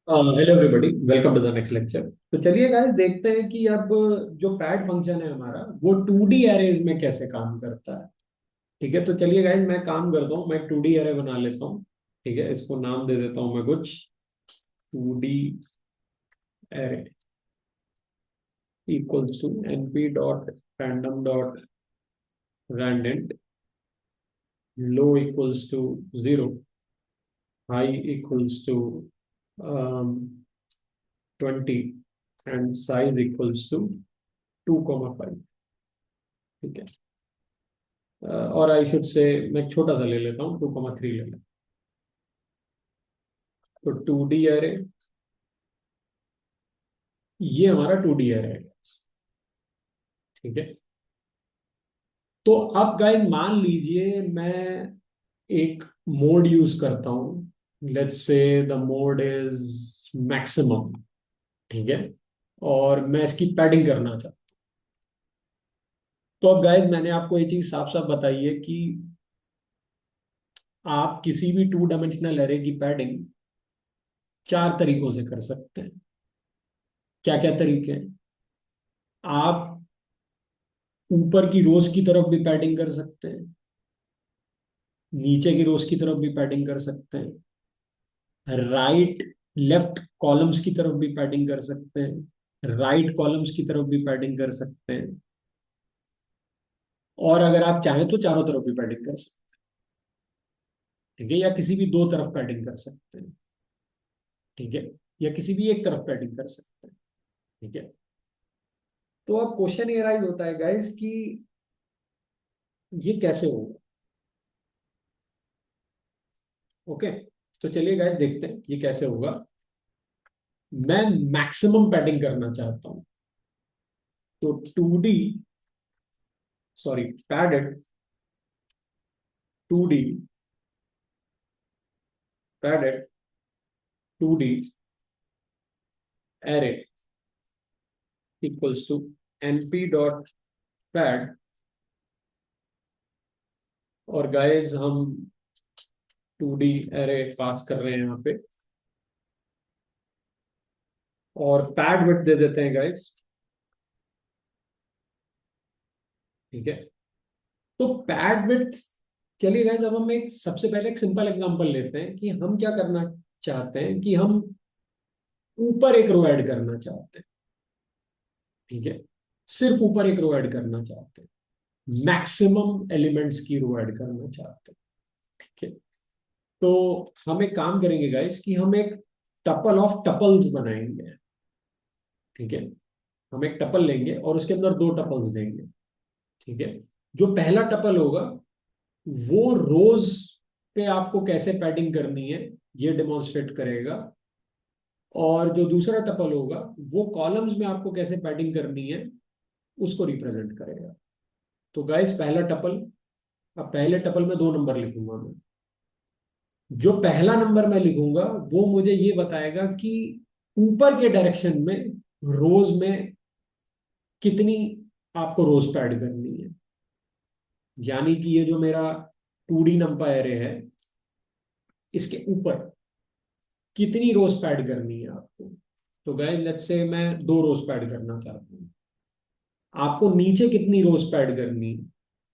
Hello everybody, welcome to the next lecture. तो चलिए guys देखते हैं कि अब जो पैड फंक्शन है हमारा वो 2D एरेज में कैसे काम करता है। ठीक है, तो चलिए गाइस मैं काम करता हूँ, मैं 2D एरे बना लेता हूँ। ठीक है, इसको नाम दे देता हूँ मैं कुछ 2D array equals to np dot random dot randint, low equals to 0, high equals to 20 and size equals to 2,5। ठीक है, और आई शुड से मैं एक छोटा सा ले लेता हूँ, 2,3 ले लेता हूँ। तो 2D एरे, ये हमारा 2D एरे है। ठीक है, तो अब गाइस मान लीजिए मैं एक मोड यूज करता हूँ। Let's say the mode is maximum. ठीक है, और मैं इसकी पैडिंग करना चाहता हूँ। तो अब गाइस मैंने आपको ये चीज साफ साफ बताई है कि आप किसी भी 2 डायमेंशनल एरे की पैडिंग 4 तरीकों से कर सकते हैं। क्या क्या तरीके हैं? आप ऊपर की रोज की तरफ भी पैडिंग कर सकते हैं, नीचे की रोज की तरफ भी पैडिंग कर सकते हैं, राइट लेफ्ट कॉलम्स की तरफ भी पैडिंग कर सकते हैं, राइट कॉलम्स की तरफ भी पैडिंग कर सकते हैं, और अगर आप चाहें तो चारों तरफ भी पैडिंग कर सकते हैं। ठीक है, या किसी भी दो तरफ पैडिंग कर सकते हैं। ठीक है, या किसी भी एक तरफ पैडिंग कर सकते हैं। ठीक है, तो अब क्वेश्चन ये राइज होता है गाइस कि ये कैसे होगा। ओके, तो चलिए गाइस देखते हैं ये कैसे होगा। मैं मैक्सिमम पैडिंग करना चाहता हूं, तो 2D, sorry, padded 2D, padded 2D array equals to np dot pad. और गाइस हम 2D एरे पास कर रहे हैं यहाँ पे, और पैड विड्थ दे देते हैं गाइस। ठीक है, तो पैड विड्थ, चलिए गाइस अब हम एक सबसे पहले एक सिंपल एग्जांपल लेते हैं कि हम क्या करना चाहते हैं कि हम ऊपर एक रो ऐड करना चाहते हैं। ठीक है, सिर्फ ऊपर एक रो ऐड करना चाहते हैं, मैक्सिमम एलिमेंट्स की रो ऐड करना चाहते हैं। ठीक है, तो हम एक काम करेंगे गाइस कि हम एक टपल ऑफ टपल्स बनाएंगे। ठीक है, हम एक टपल लेंगे और उसके अंदर दो टपल्स देंगे। ठीक है, जो पहला टपल होगा वो रोज पे आपको कैसे पैडिंग करनी है ये डेमोन्स्ट्रेट करेगा, और जो दूसरा टपल होगा वो कॉलम्स में आपको कैसे पैडिंग करनी है उसको रिप्रेजेंट करेगा। तो गाइस पहला टपल, अब पहले टपल में 2 नंबर लिखूंगा मैं। जो पहला नंबर मैं लिखूंगा वो मुझे ये बताएगा कि ऊपर के डायरेक्शन में रोज में कितनी आपको रोज पैड करनी है। यानी कि ये जो मेरा 2D नंबर एरे है, इसके ऊपर कितनी रोज पैड करनी है आपको। तो गाइस लेट्स से मैं 2 रोज पैड करना चाहता हूँ। आपको नीचे कितनी रोज पैड करनी है?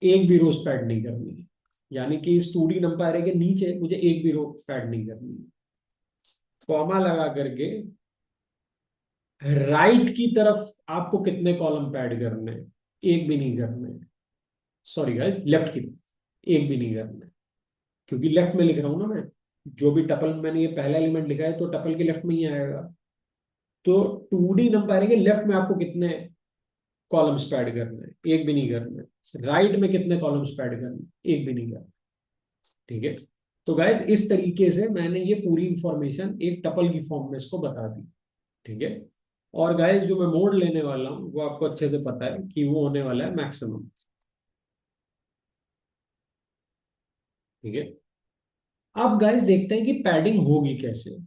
एक भी रोज पैड नहीं करनी है। यानी कि इस 2D नंबर एरे के नीचे मुझे एक भी रो पैड नहीं करनी है। कॉमा लगा करके राइट की तरफ आपको कितने कॉलम पैड करने हैं? एक भी नहीं करने। सॉरी गाइस, लेफ्ट की तरफ एक भी नहीं करना है, क्योंकि लेफ्ट में लिख रहा हूं ना मैं। जो भी टपल में मैंने ये पहला एलिमेंट लिखा है तो टपल के लेफ्ट में ही आएगा। तो 2D नंबर के लेफ्ट में आपको कितने कॉलम्स पैड करने हैं? एक भी नहीं करना है। राइट में कितने कॉलम्स पैड करने हैं? एक भी नहीं करना। ठीक है, तो गाइस इस तरीके से मैंने ये पूरी इंफॉर्मेशन एक टपल की फॉर्म में इसको बता दी। ठीक है, और गाइस जो मैं मोड लेने वाला हूँ वो आपको अच्छे से पता है कि वो होने वाला है मैक्सिमम। ठीक है, अब गाइस देखते हैं कि पैडिंग होगी कैसे,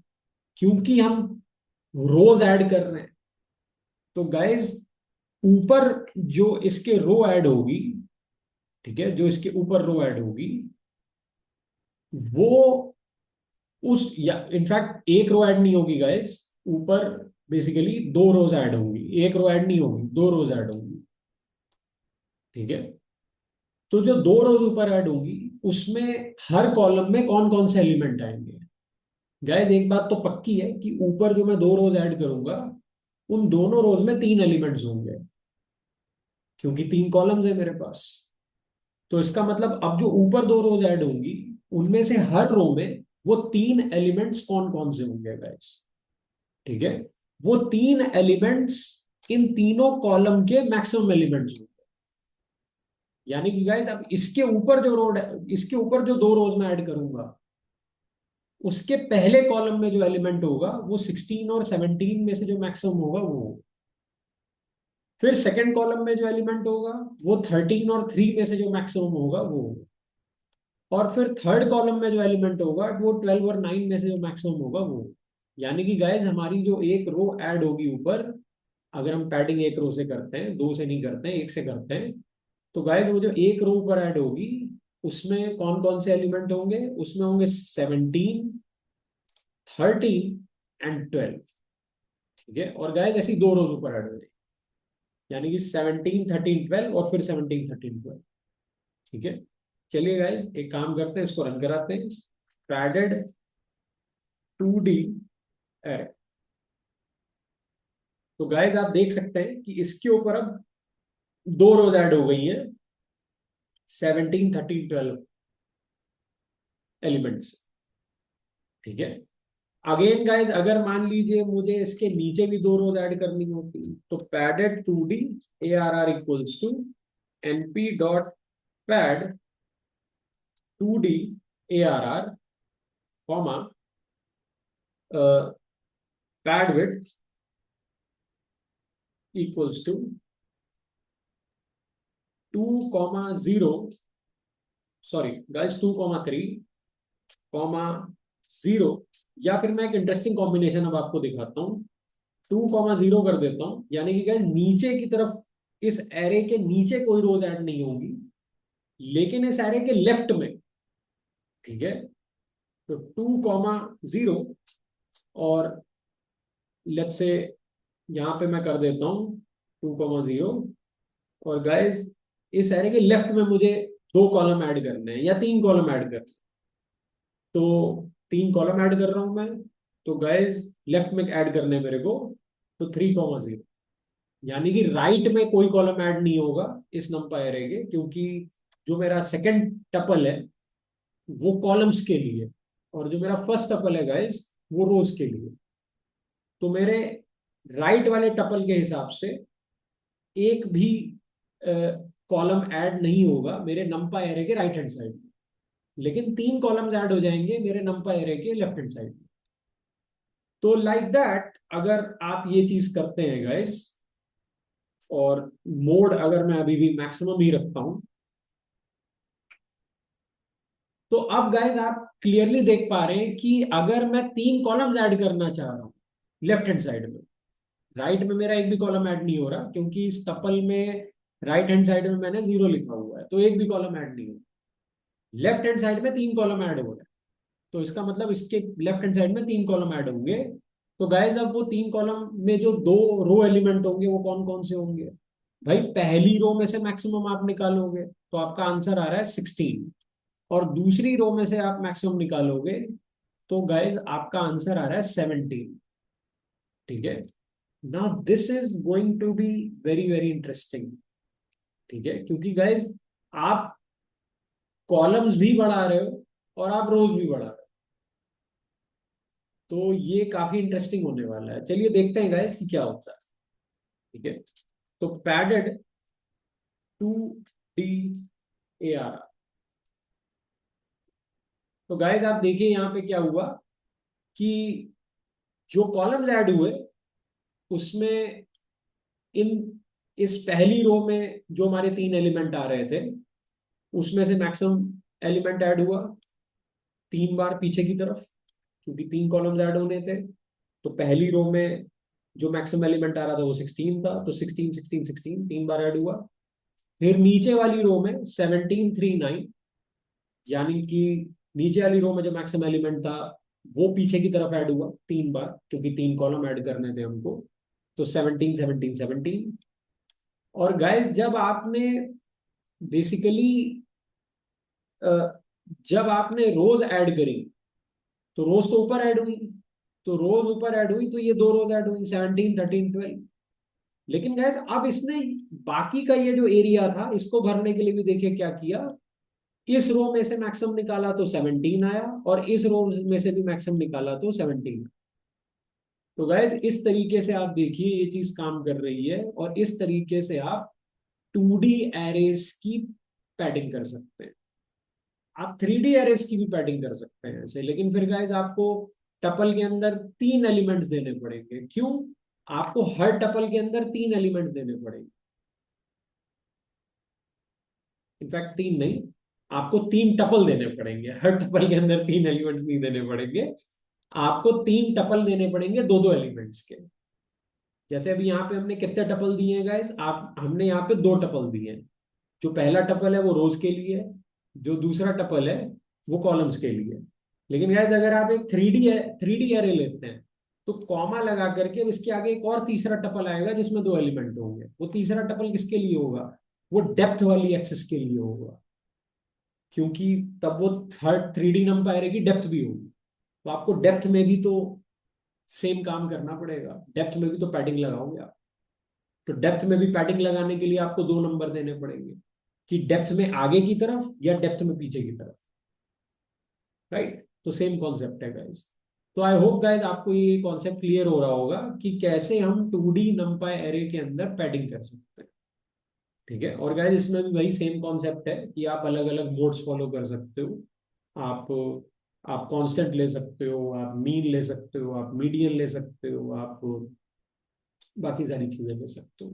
क्योंकि हम रोज ऐड कर रहे हैं। तो गाइस ऊपर जो इसके रो ऐड होगी, ठीक है, जो इसके ऊपर रो ऐड होगी वो उस या इनफैक्ट एक रो ऐड नहीं होगी गाइस, ऊपर बेसिकली दो रोज ऐड होंगी, एक रो ऐड नहीं होगी, दो रोज ऐड होंगी। ठीक है, तो जो दो रोज ऊपर ऐड होंगी उसमें हर कॉलम में कौन कौन से एलिमेंट आएंगे। गाइस एक बात तो पक्की है कि ऊपर जो मैं दो रोज ऐड करूंगा उन दोनों रोज में तीन एलिमेंट्स होंगे, क्योंकि तीन कॉलम्स है मेरे पास। तो इसका मतलब अब जो ऊपर दो रोज ऐड होंगी उनमें से हर रो में वो तीन एलिमेंट्स कौन कौन से होंगे गाइस। ठीक है, वो तीन एलिमेंट्स इन तीनों कॉलम के मैक्सिमम एलिमेंट्स होंगे। यानी कि गाइस अब इसके ऊपर जो दो रोज में ऐड करूंगा उसके पहले कॉलम में जो एलिमेंट होगा वो 16 और 17 में से जो मैक्सिमम होगा वो होगा। फिर सेकंड कॉलम में जो एलिमेंट होगा वो 13 और 3 में से जो मैक्सिमम होगा वो होगा। और फिर थर्ड कॉलम में जो एलिमेंट होगा वो 12 और 9 में से जो मैक्सिमम होगा वो होगा। यानी कि गाइज हमारी जो एक रो ऐड होगी ऊपर, अगर हम पैडिंग एक रो से करते हैं, दो से नहीं करते हैं, एक से करते हैं, तो गाइज वो जो एक रो ऊपर ऐड होगी उसमें कौन कौन से एलिमेंट होंगे, उसमें होंगे 17, 13 एंड 12। ठीक है, और गाइज ऐसी दो रोज ऊपर ऐड हो जाएगी, यानी कि 17, 13, 12 और फिर 17, 13, 12। ठीक है, चलिए गाइज एक काम करते हैं, इसको रन कराते हैं। Padded 2D array. तो गाइज आप देख सकते हैं कि इसके ऊपर अब दो रोज ऐड हो गई हैं, 17, 13, 12 एलिमेंट्स। ठीक है, अगेन गाइज अगर मान लीजिए मुझे इसके नीचे भी दो रोज ऐड करनी होती तो padded 2D ARR equals to np dot pad 2D ARR comma pad width equals to 2,0, sorry guys 2,3 0। या फिर मैं एक इंटरेस्टिंग कॉम्बिनेशन अब आपको दिखाता हूँ, 2,0 कर देता हूँ, यानी कि गाइस नीचे की तरफ इस एरे के नीचे कोई रोज ऐड नहीं होगी, लेकिन इस एरे के लेफ्ट में। ठीक है, तो 2,0 और लेट्स से यहां पे मैं कर देता हूँ 2,0। और गाइस इस एरे के लेफ्ट में मुझे दो कॉलम ऐड करने हैं या तीन कॉलम ऐड करने हैं, तो तीन कॉलम ऐड कर रहा हूं मैं। तो गाइस लेफ्ट में ऐड करने हैं मेरे को, तो 3,0, यानी कि राइट में कोई कॉलम ऐड नहीं होगा इस नंबर एरे के, क्योंकि जो मेरा सेकंड टपल है वो कॉलम्स के लिए, और जो मेरा फर्स्ट टपल है गाइस वो रोज के लिए। तो मेरे राइट वाले टपल के हिसाब से एक भी कॉलम ऐड नहीं होगा मेरे नंपा एरे के राइट हैंड साइड में, लेकिन तीन कॉलम्स ऐड हो जाएंगे मेरे नंपा एरे के लेफ्ट हैंड साइड में। तो लाइक दैट अगर आप ये चीज करते हैं गाइस, और मोड अगर मैं अभी भी मैक्सिमम ही रखता हूं, तो अब गाइस आप क्लियरली देख पा रहे हैं कि अगर मैं तीन कॉलम्स ऐड करना चाह रहा हूं लेफ्ट हैंड साइड में, राइट में मेरा एक भी कॉलम ऐड नहीं हो रहा, क्योंकि इस टपल में राइट हैंड साइड में मैंने 0 लिखा हुआ है, तो एक भी कॉलम ऐड नहीं हो। लेफ्ट हैंड साइड में तीन कॉलम ऐड हो रहे हैं, तो इसका मतलब इसके लेफ्ट हैंड साइड में तीन कॉलम ऐड होंगे। तो गाइस अब वो तीन कॉलम में जो दो रो एलिमेंट होंगे वो कौन कौन से होंगे। भाई पहली रो में से मैक्सिमम आप निकालोगे तो आपका आंसर आ रहा है 16, और दूसरी रो में से आप मैक्सिमम निकालोगे तो गाइस आपका आंसर आ रहा है 17। ठीक है, now this is going to be very very interesting. ठीक है, क्योंकि गाइस आप कॉलम्स भी बढ़ा रहे हो और आप रोज भी बढ़ा रहे हो, तो ये काफी इंटरेस्टिंग होने वाला है। चलिए देखते हैं गाइस कि क्या होता है। ठीक है, तो पैडेड 2D AR। तो गाइस आप देखिए यहाँ पे क्या हुआ कि जो कॉलम्स ऐड हुए उसमें इन इस पहली रो में जो हमारे तीन एलिमेंट आ रहे थे उसमें से मैक्सिमम एलिमेंट ऐड हुआ तीन बार पीछे की तरफ, क्योंकि तीन कॉलम्स ऐड होने थे। तो पहली रो में जो मैक्सिमम एलिमेंट आ रहा था वो 16 था, तो 16, 16, 16 तीन बार ऐड हुआ। फिर नीचे वाली रो में 17, 3, 9, यानी कि नीचे वाली रो में जो मैक्सिमम एलिमेंट था वो पीछे की तरफ ऐड हुआ 3 बार, क्योंकि 3 कॉलम ऐड करने थे हमको। तो 17 17 17। और गाइस जब आपने बेसिकली जब आपने रोज ऐड करी, तो रोज तो ऊपर ऐड हुई, तो रोज ऊपर ऐड हुई, तो ये 2 रोज ऐड हुई, 17 13 12। लेकिन गैस अब इसने बाकी का ये जो एरिया था इसको भरने के लिए भी देखिए क्या किया, इस रो में से मैक्सिमम निकाला तो 17 आया, और इस रो में से भी मैक्सिमम निकाला तो 17। तो गैस इस तरीके से आप देखिए ये चीज काम कर रही है, और इस तरीके से आप 2D एरेस की पैडिंग कर सकते हैं। आप 3D एरेस की भी पैडिंग कर सकते हैं ऐसे, लेकिन फिर गाइस आपको टपल के अंदर 3 एलिमेंट्स देने पड़ेंगे। क्यों? आपको हर टपल के अंदर 3 एलिमेंट्स देने पड़ेंगे। इनफैक्ट 3 नहीं, आपको 3 टपल देने पड़ेंगे, हर टपल के अंदर 3 एलिमेंट्स नहीं देने पड़ेंगे। आपको 3 टपल देने पड़ेंगे, दो दो एलिमेंट्स के। जैसे अभी यहाँ पे हमने कितने टपल दिए हैं गाइस, आप हमने यहाँ पे 2 टपल दिए हैं। जो पहला टपल है वो रोज के लिए है, जो दूसरा टपल है वो कॉलम्स के लिए है। लेकिन गाइस अगर आप एक थ्री डी एरे लेते हैं, तो कॉमा लगा करके इसके आगे एक और तीसरा टपल आएगा जिसमें 2 एलिमेंट होंगे। वो तीसरा टपल किसके लिए होगा? वो डेप्थ वाली एक्सेस के लिए होगा, क्योंकि तब वो थर्ड 3D नंबर एरे की डेप्थ भी होगी। तो आपको डेप्थ में भी तो सेम काम करना पड़ेगा, डेप्थ में भी तो पैडिंग लगाओगे आप। तो डेप्थ में भी पैडिंग लगाने के लिए आपको 2 नंबर देने पड़ेंगे, कि डेप्थ में आगे की तरफ या डेप्थ में पीछे की तरफ। राइट? तो सेम कॉन्सेप्ट है गाइस। तो आई होप गाइस आपको ये कॉन्सेप्ट क्लियर हो रहा होगा कि कैसे हम 2D नंपाई एरे के अंदर पैडिंग कर सकते हैं। ठीक है, और गाइस इसमें भी वही सेम कॉन्सेप्ट है कि आप अलग अलग मोड्स फॉलो कर सकते हो। आप आप कांस्टेंट ले सकते हो, आप मीन ले सकते हो, आप मीडियन ले सकते हो, आप बाकी सारी चीजें ले सकते हो।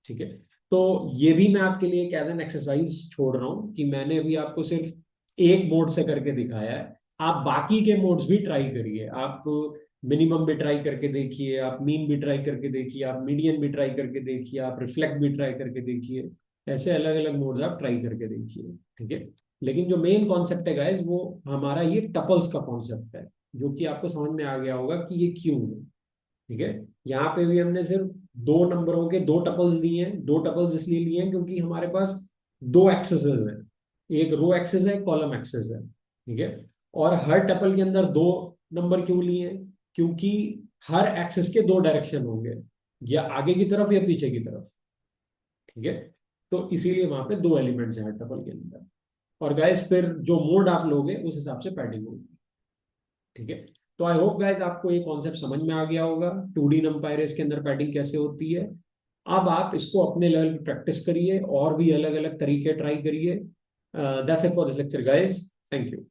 ठीक है, तो ये भी मैं आपके लिए एक एज एन एक्सरसाइज छोड़ रहा हूँ कि मैंने अभी आपको सिर्फ एक मोड से करके दिखाया है। आप बाकी के मोड्स भी ट्राई करिए। आप मिनिमम भी ट्राई करके देखिए, आप मीन भी ट्राई करके देखिए, आप मीडियन भी ट्राई करके देखिए, आप रिफ्लेक्ट भी ट्राई करके देखिए। ऐसे अलग अलग मोड्स आप ट्राई करके देखिए। ठीक है, लेकिन जो मेन कॉन्सेप्ट है गाइस वो हमारा ये टपल्स का कॉन्सेप्ट है, जो कि आपको समझ में आ गया होगा कि ये क्यों है। ठीक है, यहाँ पे भी हमने सिर्फ 2 नंबरों के 2 टपल्स दिए हैं। 2 टपल्स इसलिए लिए हैं क्योंकि हमारे पास 2 एक्सेसेस हैं, एक रो एक्सेस है, एक कॉलम एक्सेस है। ठीक है, और हर टपल के अंदर 2 नंबर क्यों लिए हैं? क्योंकि हर एक्सेस के 2 डायरेक्शन होंगे, या आगे की तरफ या पीछे की तरफ। ठीक है, तो इसीलिए वहां पे 2 एलिमेंट्स हैं हर टपल के अंदर। और गाइस फिर जो मोड आप लोगे उस हिसाब से पैडिंग होगी। ठीक है, तो आई होप गाइज आपको ये कॉन्सेप्ट समझ में आ गया होगा 2D नंपायर्स के अंदर पैडिंग कैसे होती है। अब आप इसको अपने लेवल पे प्रैक्टिस करिए और भी अलग अलग तरीके ट्राई करिए। That's it for this lecture guys, thank you.